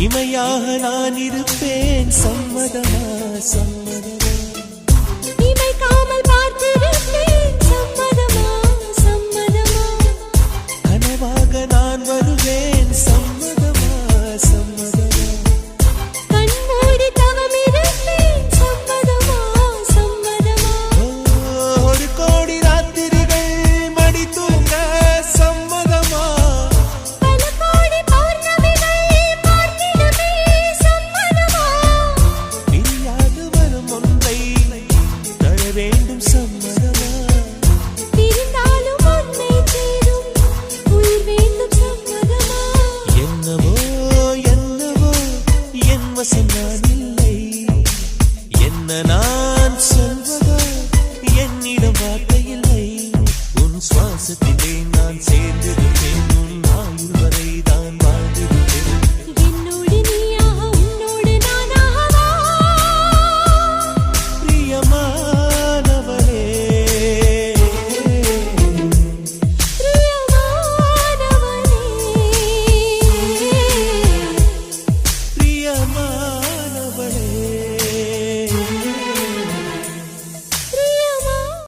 இமையாக நான் இருப்பேன் சம்மதமா சம்மதமா இமைக்காமல் பார்த்திருப்பேன் சம்மதமா சம்மதமா கனவாக நான் வருவேன் சம்மதமா சம்மதமா கண்மூடி தவம் இருப்பேன் சம்மதமா சம்மதமா ஒரு கோடி ராத்திரிகள் மடி தூங்க சம்மதமா பல கோடி பௌர்ணமிகள் பார்த்திடுமே சம்மதமா பிரியாது வரும் ஒன்றை தர வேண்டும் சம்மதமா பிரிந்தாலும் உன்னை சேரும் உயிர் வேண்டும் சம்மதமா என்னவோ என்னவோ என் வசந்தா